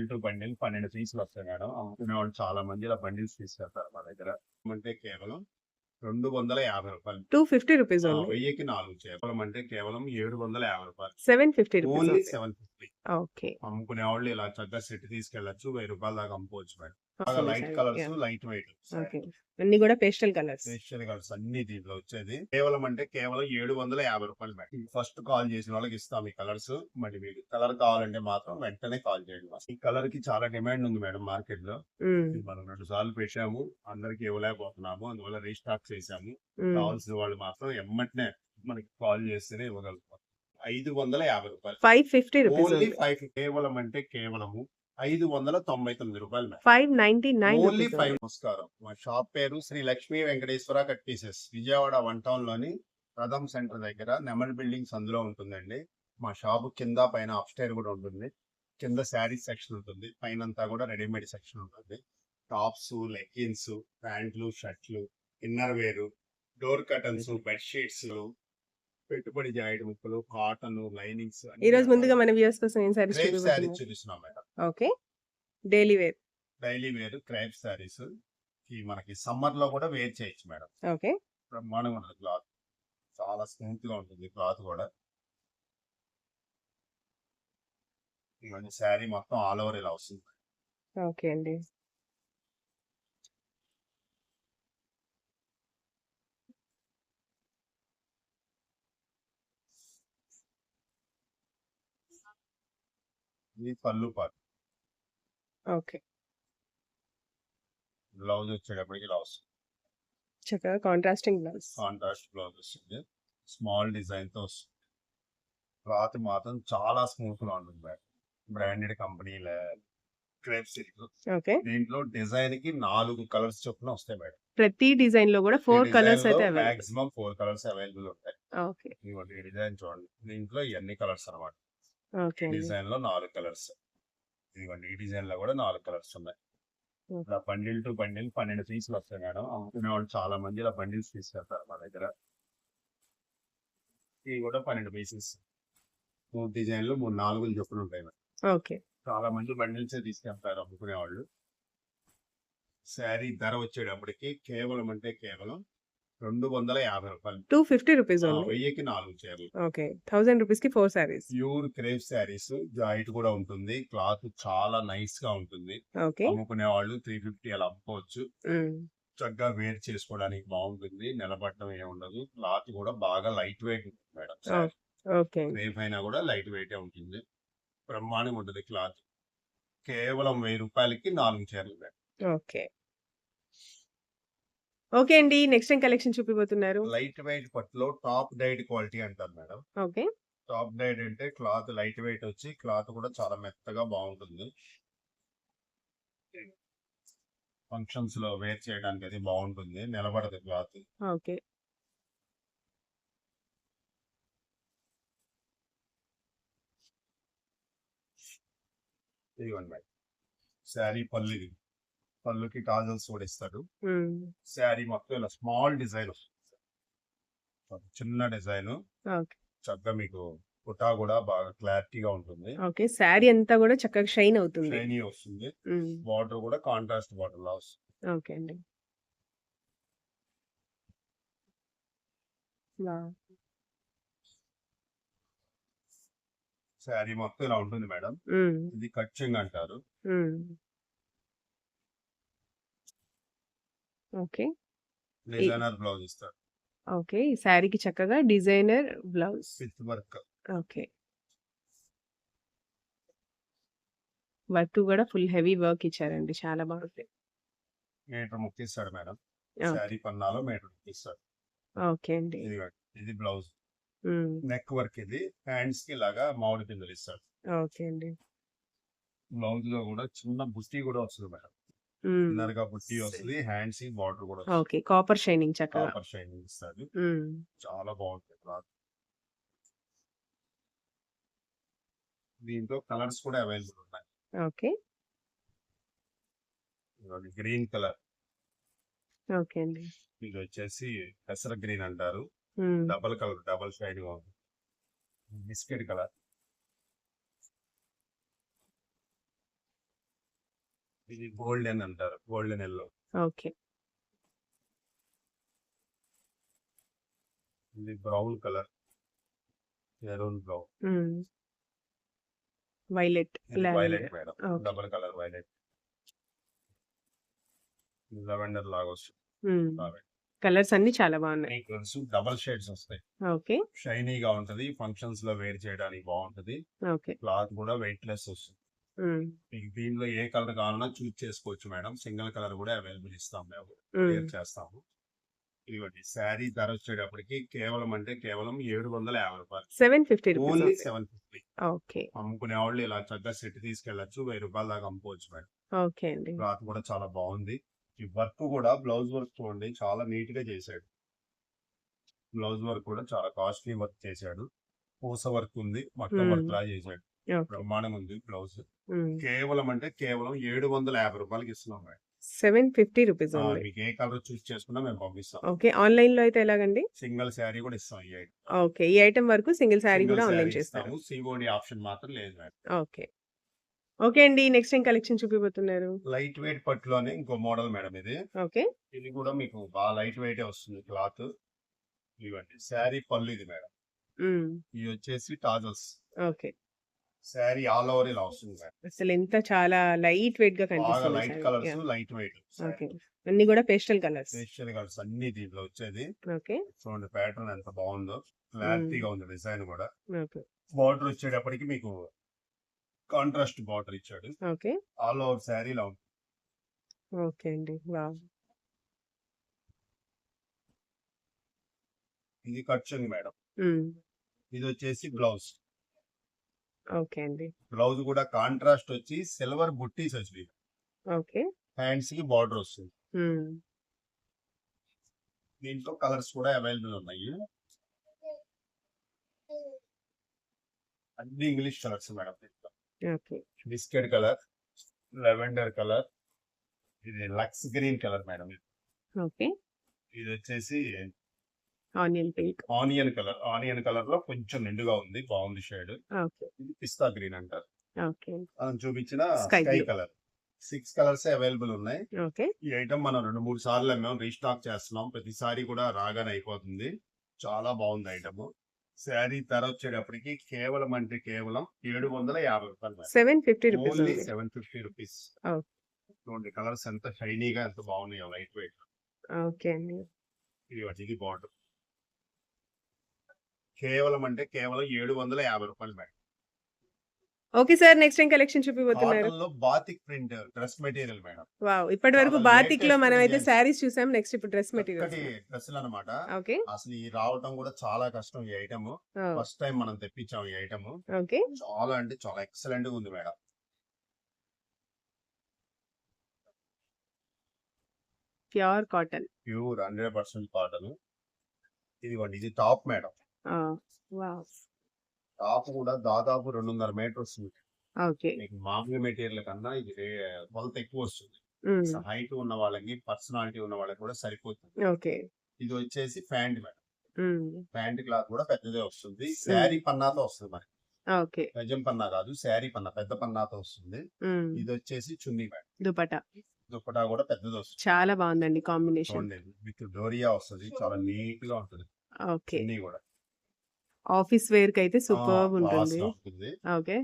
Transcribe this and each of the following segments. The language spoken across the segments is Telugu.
టు బండిల్ 12 పీసులు వస్తాయి మేడం. అమ్ముకునే వాళ్ళు చాలా మంది ఇలా బండిల్స్ తీసుకెళ్తారు మా దగ్గర. అంటే కేవలం రూ. 250. 250 రూపీస్ ఓన్లీ. 1000కి 4 చేపలం అంటే కేవలం రూ. 750. 750 రూపీస్ ఓన్లీ ఓన్లీ. 750. ఓకే. అమ్ముకునే వాళ్ళు ఇలా చక్కగా సెట్ తీసుకెళ్లొచ్చు. రూ. 1000 దాకా అమ్ముకోవచ్చు మేడం. బాగా వస్తుంది light sorry. Colours, yeah! Light weight. Okay. అన్ని కూడా పేస్టల్ కలర్స్. ఫేషియల్ కలర్స్ అన్ని దీంట్లో వచ్చేది. కేవలం అంటే కేవలం రూ. 750 మేడం. ఫస్ట్ కాల్ చేసిన వాళ్ళకి ఇస్తాం ఈ కలర్స్. మరి మీకు కలర్ కావాలంటే మాత్రం వెంటనే కాల్ చేయండి. ఈ కలర్ కి చాలా డిమాండ్ ఉంది మేడం మార్కెట్ లో. హ్మ్. ఇది మనం 2 సార్లు పెట్టాము. అందరికి ఇవ్వలేకపోతున్నాము. అందువల్ల రీస్టాక్ చేశాము. హ్మ్. కావాల్సిన వాళ్ళు మాత్రం ఎమ్మటనే మనకి కాల్ చేస్తేనే ఇవ్వగలుగుతాం. రూ. 550. 550 రూపీస్ ఓన్లీ ఓన్లీ. 5 కేవలం అంటే కేవలము రూ. 599 మేడం. 599 only rupees 5. ఓన్లీ. నమస్కారం. మా షాప్ పేరు Shri Lakshmi Venkateswara cut pieces. Vijayawada 1 town లోని రథం సెంటర్ దగ్గర నెమల్ బిల్డింగ్స్ అందులో ఉంటుందండి. మా షాప్ కింద పైన అప్స్టైర్ కూడా ఉంటుంది. కింద శారీస్ సెక్షన్ ఉంటుంది. పైనంతా కూడా రెడీమేడ్ సెక్షన్ ఉంటుంది. టాప్స్, లెగ్గిన్స్, ప్యాంట్లు, షర్ట్లు, ఇన్నర్ వేరు, డోర్ కర్టన్స్, బెడ్షీట్స్, పెట్టుబడి జాయిడ్ ముక్కలు, కాటన్, లైనింగ్స్ ఈ రోజు ముందుగా మన వ్యూవర్స్ కోసం ఏం సారీస్ క్రేప్ శారీస్ చూపిస్తున్నారు? చూపిస్తున్నాం madam. Okay. Daily wear. Daily wear crepe saris ఈ మనకి సమ్మర్ లో కూడా వేర్ చేయొచ్చు మేడం. ఓకే. బ్రహ్మాండంగా ఉంటుంది క్లాత్. చాలా స్మూత్ గా ఉంటుంది క్లాత్ కూడా. ఇవన్నీ శారీ మొత్తం ఆల్ ఓవర్ ఇలా వస్తుంది. ఓకే అండి. ఇది పళ్ళు పాటు. ఓకే. బ్లౌజ్ వచ్చేటప్పటికి ఇలా వస్తుంది. చక్కగా కాంట్రాస్టింగ్ బ్లౌజ్. కాంట్రాస్ట్ బ్లౌజ్ వస్తుంది. స్మాల్ డిజైన్ తో వస్తుంది. క్లాత్ మాత్రం చాలా స్మూత్ గా ఉంటుంది మేడం. బ్రాండెడ్ కంపెనీల క్రేప్ సిల్క్. ఓకే. దీంట్లో డిజైన్ కి 4 కలర్స్ చొప్పున వస్తాయి మేడం. ప్రతి డిజైన్ లో కూడా 4 కలర్స్ అయితే అవైలబుల్. మాక్సిమం 4 కలర్స్ అవైలబుల్ ఉంటాయి. ఓకే. ఇదిగోండి ఈ డిజైన్ చూడండి. దీంట్లో ఇవన్నీ కలర్స్ అన్నమాట. ఓకే అండి. డిజైన్ లో 4 కలర్స్. ఇదిగోండి ఈ డిజైన్ లో కూడా 4 కలర్స్ ఉన్నాయి. ఇలా బండిల్ టు బండిల్ 12 పీసులు వస్తాయి మేడం. అమ్ముకునే వాళ్ళు చాలా మంది ఇలా బండిల్స్ తీసుకెళ్తారు మా దగ్గర. ఇవి కూడా 12 పీసెస్. 3 డిజైన్లు 3 4 చొప్పున ఉంటాయి మేడం. ఓకే. చాలా మంది బండిల్స్ తీసుకెళ్తారు అమ్ముకునే వాళ్ళు. శారీ ధర వచ్చేటప్పటికి కేవలం అంటే కేవలం రూ. 250. 250 రూపీస్ ఓన్లీ. 1000కి 4 చీరలు. ఓకే. 1000 రూపీస్ కి 4 సారీస్. Pure crepe saris. జాయిట్ కూడా ఉంటుంది. క్లాత్ చాలా నైస్ గా ఉంటుంది. ఓకే. అమ్ముకునే వాళ్ళు 350 అలా అమ్ముకోవచ్చు. హ్మ్. చక్కగా వేర్ చేసుకోవడానికి బాగుంటుంది. నిలబడటం ఏమి ఉండదు. క్లాత్ కూడా బాగా లైట్ వెయిట్ ఉంటుంది మేడం. శారీ ఓకే. క్రేప్ అయినా కూడా లైట్ వెయిట్ ఉంటుంది. బ్రహ్మాండంగా ఉంటుంది క్లాత్. కేవలం రూ. 1000కి 4 చీరలు మేడం. ఓకే. ఓకే అండి. నెక్స్ట్ ఏం కలెక్షన్ చూపిపోతున్నారు? లైట్ వెయిట్ పట్టులో టాప్ డైడ్ క్వాలిటీ అంటారు మేడం. ఓకే. టాప్ డైడ్ అంటే క్లాత్ లైట్ వెయిట్ వచ్చి క్లాత్ కూడా చాలా మెత్తగా బాగుంటుంది. ఫంక్షన్స్ లో వేర్ చేయడానికి అది బాగుంటుంది. నిలబడదు క్లాత్. ఓకే. ఇదిగోండి మేడం. శారీ పళ్ళు ఇది. పళ్ళుకి కాజల్స్ కూడా ఇస్తాడు. హ్మ్. శారీ మొత్తం ఇలా స్మాల్ డిజైన్ వస్తుంది. చిన్న డిజైన్. ఓకే. చక్కగా మీకు కుటా కూడా బాగా క్లారిటీగా ఉంటుంది. ఓకే. శారీ అంతా కూడా చక్కగా షైన్ అవుతుంది. షైనీ వస్తుంది. హ్మ్. బార్డర్ కూడా కాంట్రాస్ట్ బార్డర్ లా వస్తుంది. ఓకే అండి. వావ్! శారీ మొత్తం ఇలా ఉంటుంది మేడం. హ్మ్. ఇది కట్చింగ్ అంటారు. హ్మ్. ఓకే. డిజైనర్ బ్లౌజ్ ఇస్తాడు. ఓకే. ఈ శారీకి చక్కగా designer blouse. With work. Okay. Work కూడా ఫుల్ హెవీ వర్క్ ఇచ్చారండి. చాలా బాగుంది. మీటర్ ముక్కిస్తాడు మేడం. ఓకే. శారీ పన్నాలో మీటర్ ముక్కిస్తాడు. ఓకే అండి. ఇది బ్లౌజ్. హ్మ్. నెక్ వర్క్ ఇది. హ్యాండ్స్ కి లాగా మామిడి పిందెలు ఇస్తాడు. ఓకే అండి. బ్లౌజ్ లో కూడా చిన్న బుట్టి కూడా వస్తుంది మేడం. హ్మ్. ఇన్నర్ గా బుట్టి వస్తుంది. హ్యాండ్స్ కి బార్డర్ కూడా వస్తుంది. ఓకే. కాపర్ షైనింగ్ చక్కగా. కాపర్ షైనింగ్ ఇస్తాడు. హ్మ్. చాలా బాగుంటుంది క్లాత్. దీంట్లో కలర్స్ కూడా అవైలబుల్ ఉన్నాయి. ఓకే. Green colour. ఓకే అండి. ఇది వచ్చేసి పెసర గ్రీన్ అంటారు. హ్మ్. డబల్ కలర్, డబల్ షైడ్ గా ఉంది. Biscuit colour. ఇది గోల్డెన్ అంటారు, గోల్డెన్ ఎల్లో. ఓకే. ఇది బ్రౌన్ కలర్, మెరూన్ బ్రౌన్. హ్మ్. వైలెట్, ఇది violet lavender. Madam, okay. Double colour violet. Lavender లాగా వస్తుంది. హ్మ్. లావెండర్. కలర్స్ అన్నీ చాలా బాగున్నాయి. మీకు తెలుసు డబల్ షేడ్స్ వస్తాయి. ఓకే. షైనీగా ఉంటది, ఫంక్షన్స్ లో వేర్ చేయడానికి బాగుంటది. ఓకే. క్లాత్ కూడా వెయిట్ లెస్ వస్తుంది. హ్మ్. మీకు దీనిలో ఏ కలర్ కావాలన్నా చూస్ చేసుకోవచ్చు మేడం. సింగిల్ కలర్ కూడా అవైలబుల్ ఇస్తాం మేము, హ్మ్. వేర్ చేస్తాము. ఇదిగోండి శారీ ధర వచ్చేటప్పటికి కేవలం అంటే కేవలం 750 రూపాయలు. 750 రూపీస్ ఓన్లీ ఓకే. 750. ఓకే. అమ్ముకునే వాళ్ళు ఇలా చక్కగా సెట్ తీసుకెళ్లొచ్చు, 1000 రూపాయల దాకా అమ్ముకోవచ్చు మేడం. ఓకే అండి. క్లాత్ కూడా చాలా బాగుంది. ఈ వర్క్ కూడా బ్లౌజ్ వర్క్ చూడండి చాలా నీట్ గా చేశాడు. బ్లౌజ్ వర్క్ కూడా చాలా కాస్ట్లీ వర్క్ చేశాడు. పూస వర్క్ ఉంది, మగ్గం హ్మ్. వర్క్ లా చేశాడు. ఓకే. బ్రహ్మాండంగా ఉంది బ్లౌజ్. హ్మ్. కేవలం అంటే కేవలం 750 రూపాయలకి ఇస్తున్నాం మేడం. 750 rupees only. మీకు ఏ కలర్ చూస్ చేసుకున్నా మేము పంపిస్తాం. ఓకే. ఆన్‌లైన్‌లో అయితే ఎలాగండి? సింగిల్ శారీ కూడా ఇస్తాం. ఈ ఐటమ్ ఓకే. ఈ ఐటెమ్ వరకు సింగిల్ శారీ సింగిల్ కూడా ఆన్‌లైన్ శారీ చేస్తారు. ఇస్తాము, సిఓడి ఆప్షన్ మాత్రం లేదు మేడం. ఓకే. ఓకే అండి. నెక్స్ట్ ఏం కలెక్షన్ చూపిపోతున్నారు? లైట్ వెయిట్ పట్టులోనే ఇంకో మోడల్ మేడం ఇది. ఓకే. ఇది కూడా మీకు బాగా లైట్ వెయిట్ వస్తుంది క్లాత్. ఇవ్వండి శారీ పళ్ళు ఇది మేడం. హ్మ్. ఇవి వచ్చేసి tassels. Okay. Sari all over ఇలా వస్తుంది మేడం. అసలు ఎంత చాలా లైట్ వెయిట్‌గా బాగా కనిపిస్తుంది light sari. Colours, yeah! Light weight. Okay. అన్నీ కూడా పేస్టల్ కలర్స్. ఫేషియల్ కలర్స్ అన్ని దీంట్లో వచ్చేది. ఓకే. చూడండి ప్యాటర్న్ ఎంత బాగుందో, హ్మ్. క్లారిటీగా ఉంది డిజైన్ కూడా. ఓకే. బార్డర్ వచ్చేటప్పటికి మీకు కాంట్రాస్ట్ బార్డర్ ఇచ్చాడు. ఓకే. ఆల్ ఓవర్ శారీ ఇలా ఉంటుంది. ఓకే అండి. వావ్! ఇది కట్చింగ్ మేడం. హ్మ్. ఇది వచ్చేసి బ్లౌజ్. ఓకే అండి. బ్లౌజ్ కూడా కాంట్రాస్ట్ వచ్చి సిల్వర్ బుట్టీస్ వచ్చి ఓకే. హ్యాండ్స్ కి బార్డర్ వస్తుంది. హ్మ్. దీంట్లో కలర్స్ కూడా అవైలబుల్ ఉన్నాయి. అన్ని ఇంగ్లీష్ కలర్స్ మేడం. దీంట్లో okay. Biscuit colour, lavender colour, ఇది lux green colour madam. Okay. ఇది వచ్చేసి onion pink. Onion colour. Onion colour లో కొంచెం నిండుగా ఉంది, బాగుంది షేడ్. ఓకే. ఇది పిస్తా గ్రీన్ అంటారు. ఓకే. మనం చూపించిన sky sky blue. Colour. 6 colours available ఉన్నాయి. ఓకే. ఈ ఐటమ్ మనం 2-3 సార్లు మేము రీస్టాక్ చేస్తున్నాం. ప్రతిసారి కూడా రాగానే అయిపోతుంది. చాలా బాగుంది ఐటమ్. శారీ ధర వచ్చేటప్పటికి కేవలం అంటే కేవలం 750 రూపాయలు madam. 750 rupees only only. 750 rupees. Okay. చూడండి కలర్స్ ఎంత షైనీగా ఎంత బాగున్నాయో, లైట్ వెయిట్. ఓకే అండి. ఇది బాగుంటుంది. కేవలం అంటే కేవలం 750 రూపాయలు మేడం. Okay sir. నెక్స్ట్ ఏం కలెక్షన్ చూపిపోతున్నారు? కాటన్ లో batik print dress material madam. Wow! ఇప్పటివరకు చాలా బాతిక్‌లో లేటెస్ట్ మనమైతే డిజైన్స్. శారీస్ చూసాం. నెక్స్ట్ ఇప్పుడు డ్రెస్ మెటీరియల్స్. చక్కటి డ్రెస్సులు అనమాట. ఓకే. అసలు ఈ రావటం కూడా చాలా కష్టం ఈ ఐటమ్. ఓహ్! ఫస్ట్ టైం మనం తెప్పించాం ఈ ఐటమ్. ఓకే. చాలా అంటే చాలా ఎక్సలెంట్ గా ఉంది madam. Pure cotton. Pure 100% cotton. ఇదిగోండి ఇది టాప్ మేడం. ఆ! వావ్! టాప్ కూడా దాదాపు 2.5 మీటర్ వస్తుంది. ఓకే. మీకు మామూలు మెటీరియల్ కన్నా ఇది కొలత ఎక్కువ వస్తుంది. హ్మ్. హైట్ ఉన్న వాళ్ళకి, పర్సనాలిటీ ఉన్న వాళ్ళకి కూడా సరిపోతుంది. ఓకే. ఇది వచ్చేసి ప్యాంట్ మేడం. హ్మ్. ప్యాంట్ క్లాత్ కూడా పెద్దదే వస్తుంది. హ్మ్. శారీ పన్నాతో వస్తుంది మనకి. ఓకే. గజం పన్నా కాదు, శారీ పన్నా, పెద్ద పన్నాతో వస్తుంది. హ్మ్. ఇది వచ్చేసి చున్నీ మేడం. దుపట్టా. దుప్పటా కూడా పెద్దది వస్తుంది. చాలా బాగుందండి కాంబినేషన్. చూడండి విత్ డోరియా వస్తుంది. చాలా నీట్ గా ఉంటుంది ఓకే. చున్నీ కూడా. ఆఫీస్ వేర్‌కైతే ఆ, సూపర్బ్ క్లాస్ ఉంటుంది. గా ఉంటుంది. ఓకే.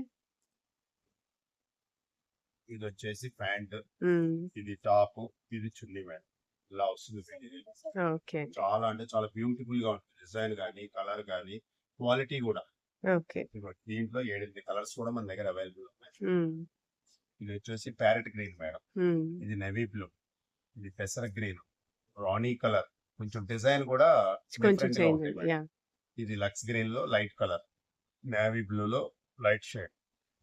ఇది వచ్చేసి ప్యాంట్, హ్మ్. ఇది టాప్, ఇది చున్నీ మేడం. ఇలా వస్తుంది మెటీరియల్. ఓకే. చాలా అంటే చాలా బ్యూటిఫుల్ గా ఉంటుంది. డిజైన్ కానీ, కలర్ కానీ, క్వాలిటీ కూడా. ఓకే. ఇదిగోండి, దీంట్లో 7 కలర్స్ కూడా మన దగ్గర అవైలబుల్ ఉన్నాయి. హ్మ్. ఇది వచ్చేసి ప్యారెట్ గ్రీన్ మేడం. హ్మ్. ఇది నెవీ బ్లూ, ఇది పెసర గ్రీన్, రాణి కలర్. కొంచెం డిజైన్ కూడా కొంచెం డిఫరెంట్ గా చేంజ్ ఉంటాయి ఉంది. మేడం. యాహ్! ఇది లక్స్ గ్రీన్ లో లైట్ కలర్, నేవీ బ్లూ లో light shade,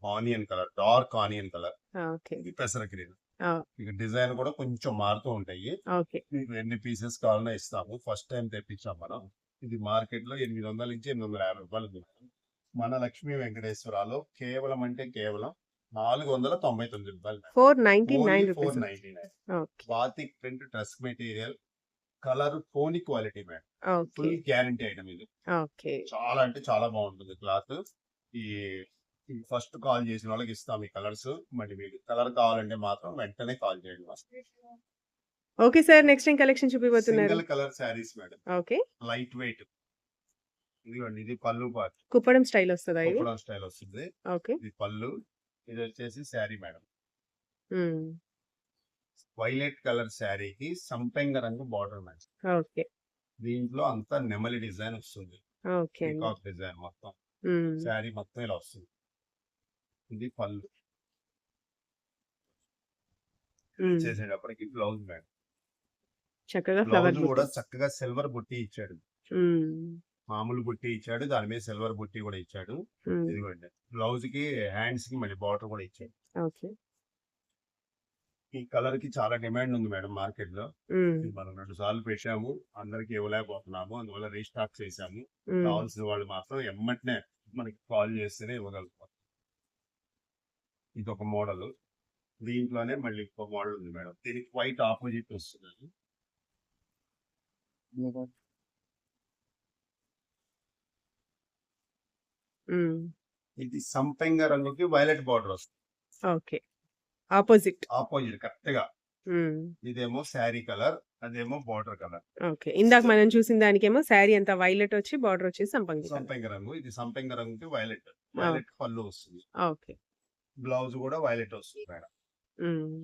onion colour, dark onion colour, okay. ఇది పెసర గ్రీన్. ఆ! ఇక డిజైన్ కూడా కొంచెం మారుతూ ఉంటాయి. ఓకే. మీకు ఎన్ని పీసెస్ కావాలన్నా ఇస్తాము. ఫస్ట్ టైం తెప్పించాం మనం. ఇది మార్కెట్ లో 800 నుంచి 850 రూపాయలు ఉంది. మన లక్ష్మీ వెంకటేశ్వరాలో కేవలం అంటే కేవలం 499 రూపాయలు. 499 rupees. 499. Okay. Batik print dress material, colour Fani quality madam. Okay. Full guarantee item ఇది. ఓకే. చాలా అంటే చాలా బాగుంటుంది క్లాత్. ఈ ఫస్ట్ కాల్ చేసిన వాళ్ళకి ఇస్తాం ఈ కలర్స్. మళ్ళీ మీకు కలర్ కావాలంటే మాత్రం వెంటనే కాల్ చేయండి మాకు. Okay sir. నెక్స్ట్ ఏం కలెక్షన్ చూపిపోతున్నారు? Single colour saris madam. Okay. Light weight. ఇదిగోండి ఇది పళ్ళు పార్ట్. కుప్పడం స్టైల్ వస్తదా ఇవి? కుప్పడం స్టైల్ వస్తుంది. ఓకే. ఇది పళ్ళు. ఇది వచ్చేసి sari madam. Hmm. Violet colour శారీకి సంపెంగ రంగు బార్డర్ మేడం. ఓకే. దీంట్లో అంతా నెమలి డిజైన్ వస్తుంది. ఓకే అండి. పీకాక్ డిజైన్ మొత్తం. హ్మ్. శారీ మొత్తం ఇలా వస్తుంది. ఇది పళ్ళు. హ్మ్. చేసేటప్పటికి బ్లౌజ్ మేడం. చక్కగా ఫ్లవర్ బ్లౌజ్ కూడా బుట్టి. చక్కగా సిల్వర్ బుట్టి ఇచ్చాడు. హ్మ్. మామూలు బుట్టి ఇచ్చాడు. దాని మీద సిల్వర్ బుట్టి కూడా ఇచ్చాడు. హ్మ్. ఇదిగోండి. బ్లౌజ్ కి హ్యాండ్స్ కి మళ్ళీ బార్డర్ కూడా ఇచ్చాడు. ఓకే. ఈ కలర్ కి చాలా డిమాండ్ ఉంది మేడం మార్కెట్ లో. హ్మ్. ఇది మనం 2 సార్లు పెట్టాము. అందరికి ఇవ్వలేకపోతున్నాము. అందువల్ల రీస్టాక్ చేశాము. హ్మ్. కావాల్సిన వాళ్ళు మాత్రం ఎమ్మటనే మనకి కాల్ చేస్తేనే ఇవ్వగలుగుతాం. ఇది ఒక మోడల్. దీంట్లోనే మళ్ళీ ఇంకో మోడల్ ఉంది మేడం. దీనికి వైట్ ఆపోజిట్ వస్తుంది. హ్మ్. ఇది సంపెంగ రంగుకి వైలెట్ బార్డర్ వస్తుంది. ఓకే. ఆపోజిట్. ఆపోజిట్ కరెక్ట్ గా. హ్మ్. ఇదేమో శారీ కలర్, అదేమో బార్డర్ కలర్. ఓకే. ఇందాక మనం చూసిన దానికేమో శారీ అంతా వైలెట్ వచ్చి బార్డర్ వచ్చేసి సంపంగి కలర్. సంపెంగ రంగు. ఇది సంపెంగ రంగుకి వైలెట్. ఓకే. వైలెట్ పళ్ళు వస్తుంది. ఓకే. బ్లౌజ్ కూడా వైలెట్ వస్తుంది మేడం. హ్మ్.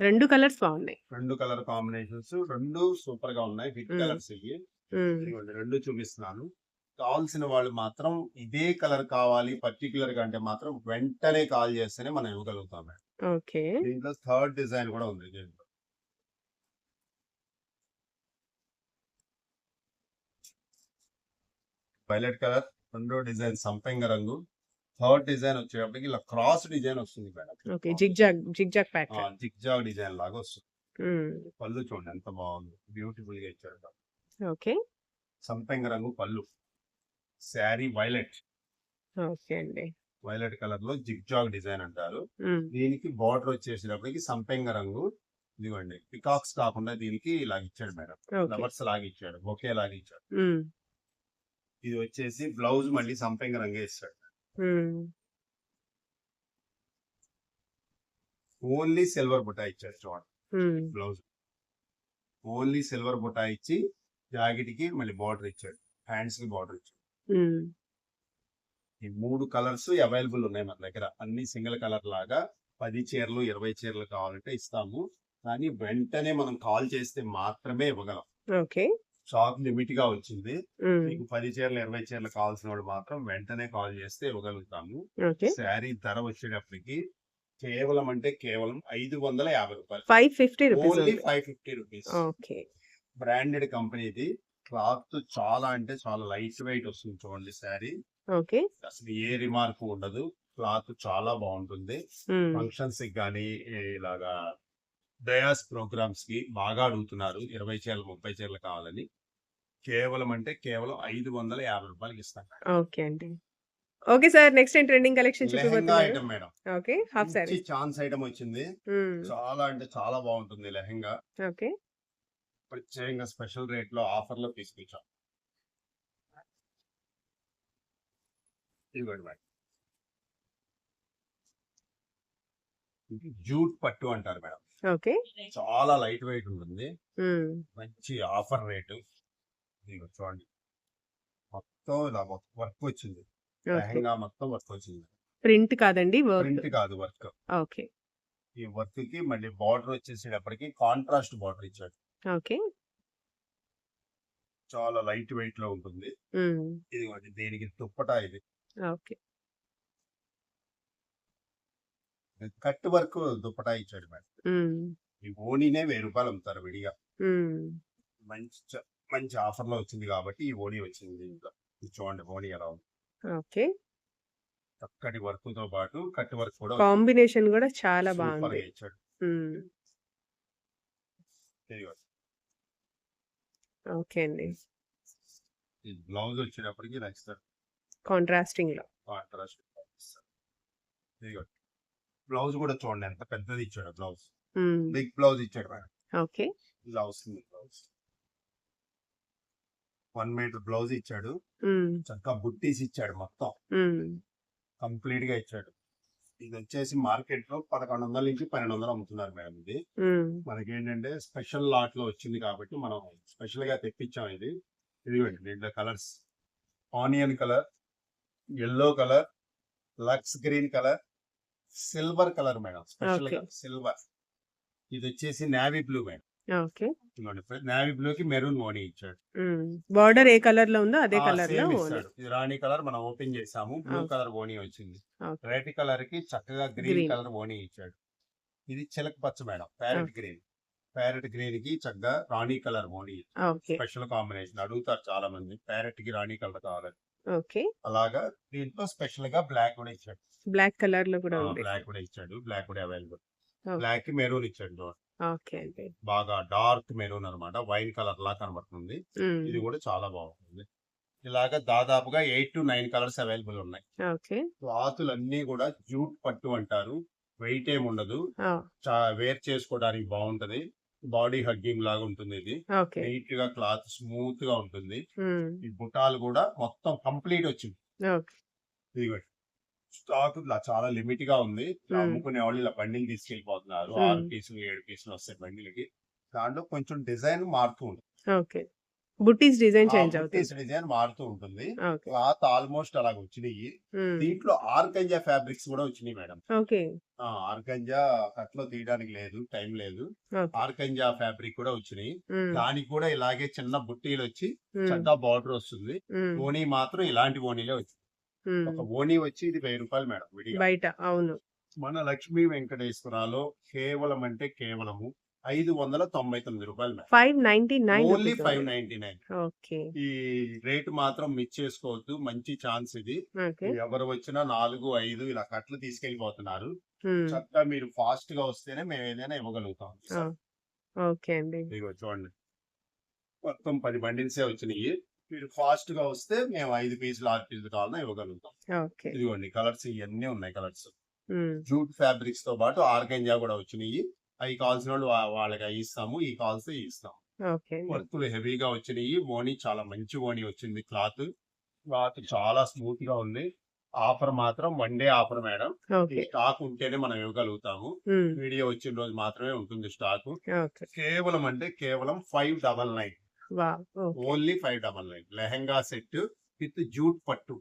2 కలర్స్ బాగున్నాయి. 2 కలర్ కాంబినేషన్స్ 2 సూపర్ గా ఉన్నాయి. హిట్ హ్మ్. కలర్స్ ఇవి. హ్మ్. ఇదిగోండి 2 చూపిస్తున్నాను. కావాల్సిన వాళ్ళు మాత్రం ఇదే కలర్ కావాలి పర్టిక్యులర్ గా అంటే మాత్రం వెంటనే కాల్ చేస్తేనే మనం ఇవ్వగలుగుతాం మేడం. ఓకే. దీంట్లో థర్డ్ డిజైన్ కూడా ఉంది దీంట్లో. వైలెట్ కలర్, రెండో డిజైన్ సంపెంగ రంగు, థర్డ్ డిజైన్ వచ్చేటప్పటికి ఇలా క్రాస్ డిజైన్ వస్తుంది madam. Okay. Zigzag pattern. Zigzag design లాగా వస్తుంది. హ్మ్. పళ్ళు చూడండి ఎంత బాగుంది. బ్యూటిఫుల్ గా ఇచ్చాడు. ఓకే. సంపెంగ రంగు పళ్ళు. శారీ వైలెట్. ఓకే అండి. వైలెట్ కలర్ లో జిగ్జాగ్ డిజైన్ అంటారు. హ్మ్. దీనికి బార్డర్ వచ్చేసేటప్పటికి సంపెంగ రంగు. ఇదిగోండి పికాక్స్ కాకుండా దీనికి ఇలా ఇచ్చాడు మేడం. ఓకే. ఫ్లవర్స్ లాగా ఇచ్చాడు. బొకే లాగా ఇచ్చాడు. హ్మ్. ఇది వచ్చేసి బ్లౌజ్ మళ్ళీ సంపెంగ రంగే ఇస్తాడు. హ్మ్. ఓన్లీ సిల్వర్ బుటా ఇచ్చాడు చూడండి. హ్మ్. బ్లౌజ్ ఓన్లీ సిల్వర్ బుటా ఇచ్చి జాకెట్ కి మళ్ళీ బార్డర్ ఇచ్చాడు. హ్యాండ్స్ కి బార్డర్ ఇచ్చాడు. హ్మ్. ఈ 3 కలర్స్ అవైలబుల్ ఉన్నాయి మన దగ్గర. అన్ని సింగిల్ కలర్ లాగా 10 చీరలు 20 చీరలు కావాలంటే ఇస్తాము. కానీ వెంటనే మనం కాల్ చేస్తే మాత్రమే ఇవ్వగలం. ఓకే. స్టాక్ లిమిట్ గా వచ్చింది. హ్మ్. మీకు 10 చీరలు 20 చీరలు కావాల్సిన వాళ్ళు మాత్రం వెంటనే కాల్ చేస్తే ఇవ్వగలుగుతాము. ఓకే. శారీ ధర వచ్చేటప్పటికి కేవలం అంటే కేవలం 550 రూపాయలు. 550 రూపీస్ ఓన్లీ ఉంది. 550 రూపీస్. ఓకే. బ్రాండెడ్ కంపెనీది. క్లాత్ చాలా అంటే చాలా లైట్ వెయిట్ వస్తుంది చూడండి శారీ. ఓకే. అసలు ఏ రిమార్క్ ఉండదు. క్లాత్ చాలా బాగుంటుంది. హ్మ్. ఫంక్షన్స్ కి కానీ ఇలాగా డయాస్ ప్రోగ్రామ్స్ కి బాగా అడుగుతున్నారు. 20 చీరలు 30 చీరలు కావాలని. కేవలం అంటే కేవలం 550 రూపాయలకి ఇస్తాను. ఓకే అండి. Okay sir. నెక్స్ట్ ఏం ట్రెండింగ్ కలెక్షన్ లెహంగా చూపిపోతున్నారు? Item madam. ఓకే. హాఫ్ మంచి సారీ. ఛాన్స్ ఐటమ్ వచ్చింది. హ్మ్. చాలా అంటే చాలా బాగుంటుంది లెహంగా. ఓకే. ప్రత్యేకంగా స్పెషల్ రేట్ లో ఆఫర్ లో తీసుకొచ్చాం. ఇదిగోండి మేడం. ఇది జూట్ పట్టు అంటారు మేడం. ఓకే. చాలా లైట్ వెయిట్ ఉంటుంది. హ్మ్. మంచి ఆఫర్ రేటు. ఇదిగో చూడండి. మొత్తం ఇలా వర్క్ వచ్చింది. ఓకే. లెహంగా మొత్తం వర్క్ వచ్చింది. ప్రింట్ కాదండి వర్క్. ప్రింట్ కాదు వర్క్. ఓకే. ఈ వర్క్ కి మళ్ళీ బార్డర్ వచ్చేసేటప్పటికి కాంట్రాస్ట్ బార్డర్ ఇచ్చాడు. ఓకే. చాలా లైట్ వెయిట్ లో ఉంటుంది. హ్మ్. ఇదిగోండి దీనికి దుప్పటా ఇది. ఓకే. కట్ వర్క్ దుప్పటా ఇచ్చాడు మేడం. హ్మ్. ఈ ఓనీనే 1000 రూపాయలు అమ్ముతారు విడిగా. హ్మ్. మంచి ఆఫర్ లో వచ్చింది కాబట్టి ఈ ఓనీ వచ్చింది దీంట్లో. ఇది చూడండి ఓనీ ఎలా ఉంది. ఓకే. చక్కటి వర్క్ తో పాటు కట్ వర్క్ కూడా కాంబినేషన్ కూడా చాలా సూపర్ బాగుంది. గా ఇచ్చాడు. హ్మ్. ఇదిగోండి. ఓకే అండి. ఈ బ్లౌజ్ వచ్చేటప్పటికి ఇలా ఇస్తారు. కాంట్రాస్టింగ్ లో. కాంట్రాస్ట్ ఇస్తారు. ఇదిగోండి. బ్లౌజ్ కూడా చూడండి ఎంత పెద్దది ఇచ్చాడు బ్లౌజ్. హ్మ్. బిగ్ బ్లౌజ్ ఇచ్చాడు మేడం. ఓకే. ఇలా వస్తుంది బ్లౌజ్. 1 మీటర్ బ్లౌజ్ ఇచ్చాడు. హ్మ్. చక్కగా బుట్టీస్ ఇచ్చాడు మొత్తం. హ్మ్. కంప్లీట్ గా ఇచ్చాడు. ఇది వచ్చేసి మార్కెట్ లో 1100 నుంచి 1200 అమ్ముతున్నారు మేడం. ఇది హ్మ్. మనకేంటంటే స్పెషల్ లాట్ లో వచ్చింది కాబట్టి మనం స్పెషల్ గా తెప్పించాం ఇది. ఇదిగోండి దీంట్లో colours onion colour, yellow colour, లక్స్ green colour, silver colour madam. Special okay. గా సిల్వర్. ఇది వచ్చేసి navy blue madam. Okay. Navy blue కి మెరూన్ ఓనీ ఇచ్చాడు. హ్మ్. బార్డర్ ఏ కలర్‌లో ఉందో అదే కలర్‌లో సేమ్ ఓని. ఇస్తాడు. ఇది రాణి కలర్ మనం ఓపెన్ చేసాము. Blue okay. కలర్ ఓనీ వచ్చింది. ఓకే. రెడ్ కలర్ కి చక్కగా గ్రీన్ గ్రీన్. కలర్ ఓనీ ఇచ్చాడు. ఇది చిలక పచ్చ madam. Parrot okay. Green. Parrot green కి చక్కగా రాణి కలర్ ఓనీ. ఓకే. స్పెషల్ కాంబినేషన్ అడుగుతారు చాలా మంది. ప్యారెట్ కి రాణి కలర్ కావాలని. ఓకే. అలాగా దీంట్లో స్పెషల్ గా బ్లాక్ కూడా ఇచ్చాడు. బ్లాక్ కలర్‌లో కూడా ఉంది. బ్లాక్ కూడా ఇచ్చాడు. బ్లాక్ కూడా అవైలబుల్. ఓకే. బ్లాక్ కి మెరూన్ ఇచ్చాడు. ఓకే అండి. బాగా డార్క్ మెరూన్ అన్నమాట. వైన్ కలర్ లా కనబడుతుంది. హ్మ్. ఇది కూడా చాలా బాగుంటుంది. ఇలాగా దాదాపుగా 8-9 కలర్స్ అవైలబుల్ ఉన్నాయి. ఓకే. క్లాతులన్నీ కూడా జూట్ పట్టు అంటారు. వెయిట్ ఏమి ఉండదు. ఆ! వేర్ చేసుకోవడానికి బాగుంటది. బాడీ హగ్గింగ్ లాగా ఉంటుంది ఇది. ఓకే. నీట్ గా క్లాత్ స్మూత్ గా ఉంటుంది. హ్మ్. ఈ బుటాలు కూడా మొత్తం కంప్లీట్ వచ్చింది. ఓకే. ఇదిగోండి స్టాక్ చాలా లిమిట్ గా ఉంది. ఇలా హ్మ్. అమ్ముకునే వాళ్ళు ఇలా బండిల్ తీసుకెళ్లిపోతున్నారు. 6 హ్మ్. పీసులు 7 పీసులు వస్తాయి బండిలకి. దాంట్లో కొంచెం డిజైన్ మారుతూ ఉంటుంది. ఓకే. బుట్టీస్ డిజైన్ చేంజ్ బుట్టీస్ అవుతుంది. డిజైన్ మారుతూ ఉంటుంది. ఓకే. క్లాత్ ఆల్మోస్ట్ అలాగ వచ్చినాయి. హ్మ్. దీంట్లో ఆర్గంజా ఫ్యాబ్రిక్స్ కూడా వచ్చినాయి మేడం. ఓకే. ఆర్గంజా కట్లో తీయడానికి లేదు, టైం లేదు. ఓకే. ఆర్గంజా ఫ్యాబ్రిక్ కూడా వచ్చినాయి. హ్మ్. దానికి కూడా ఇలాగే చిన్న బుట్టీలు వచ్చి హ్మ్. చక్కగా బార్డర్ వస్తుంది. హ్మ్. ఓనీ మాత్రం ఇలాంటి ఓనీలే వచ్చింది. ఒక హ్మ్. ఓనీ వచ్చి ఇది 1000 రూపాయలు మేడం విడిగా. బయట అవును. మన లక్ష్మీ వెంకటేశ్వరాలో కేవలం అంటే కేవలము 599 రూపాయలు madam. 599 only rupees only. 599. Okay. ఈ రేటు మాత్రం మిస్ చేసుకోవద్దు. మంచి ఛాన్స్ ఇది. ఓకే. ఎవరు వచ్చినా 4, 5 ఇలా కట్లు తీసుకెళ్లిపోతున్నారు. హ్మ్. చక్కగా మీరు ఫాస్ట్ గా వస్తేనే మేము ఏదైనా ఇవ్వగలుగుతాం. ఆ! ఓకే అండి. ఇదిగో చూడండి. మొత్తం 10 బండిల్సే వచ్చినాయి. మీరు ఫాస్ట్ గా వస్తే మేము 5 పీసులు 6 పీసులు కావాలన్నా ఇవ్వగలుగుతాం. ఓకే. ఇదిగోండి కలర్స్ ఇవన్నీ ఉన్నాయి కలర్స్. హ్మ్. జూట్ ఫ్యాబ్రిక్స్ తో పాటు ఆర్గంజా కూడా వచ్చినాయి. అవి కావాల్సిన వాళ్ళు వాళ్ళకి అవి ఇస్తాము. ఈ కాల్స్ ఇస్తాం. ఓకే అండి. వర్కులు హెవీగా వచ్చినాయి. ఓనీ చాలా మంచి ఓనీ వచ్చింది. క్లాత్ చాలా స్మూత్ గా ఉంది. ఆఫర్ మాత్రం 1 డే ఆఫర్ మేడం. ఈ ఓకే. స్టాక్ ఉంటేనే మనం ఇవ్వగలుగుతాము. హ్మ్. వీడియో వచ్చిన రోజు మాత్రమే ఉంటుంది స్టాక్. ఓకే. కేవలం అంటే కేవలం 599. Wow! Okay. Only 599. Lehenga set with jute పట్టు.